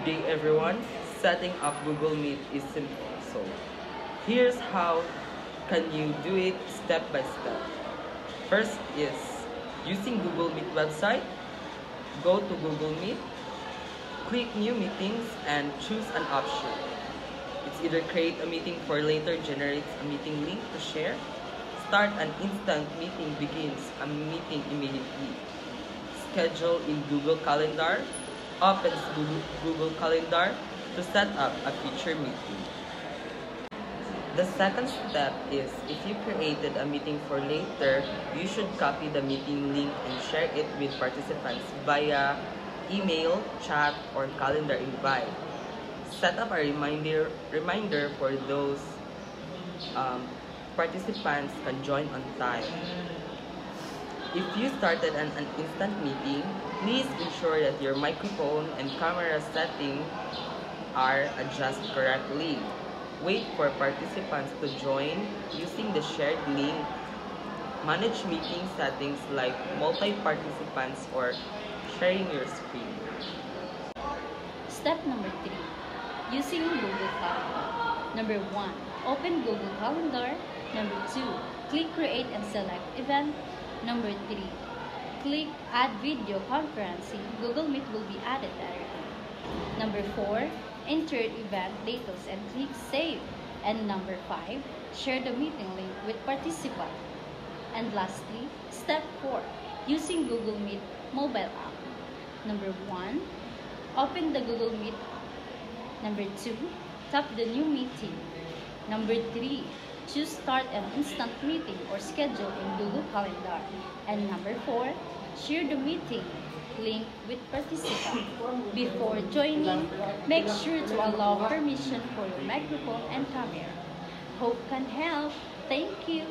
Good day everyone. Setting up Google Meet is simple. So here's how can you do it step by step. First is using Google Meet website. Go to Google Meet, click new meetings and choose an option. It's either create a meeting for later generates a meeting link to share. Start an instant meeting begins a meeting immediately. Schedule in Google Calendar. Opens Google Calendar to set up a future meeting. The second step is if you created a meeting for later, you should copy the meeting link and share it with participants via email, chat, or calendar invite. Set up a reminder for those participants can join on time. If you started an instant meeting, please ensure that your microphone and camera settings are adjusted correctly. Wait for participants to join using the shared link. Manage meeting settings like multi-participants or sharing your screen. Step number 3. Using Google Calendar. Number 1. Open Google Calendar. Number 2. Click Create and select Event. Number 3. Click Add Video Conferencing. Google Meet will be added directly. Number 4. Enter event details and click Save. And number 5. Share the meeting link with participants. And lastly, Step 4. Using Google Meet mobile app. Number 1. Open the Google Meet. Number 2. Tap the new meeting. Number 3. Choose Start an instant meeting or schedule in Google Calendar. And number 4. Share the meeting link with participants. Before joining, make sure to allow permission for your microphone and camera. Hope can help. Thank you.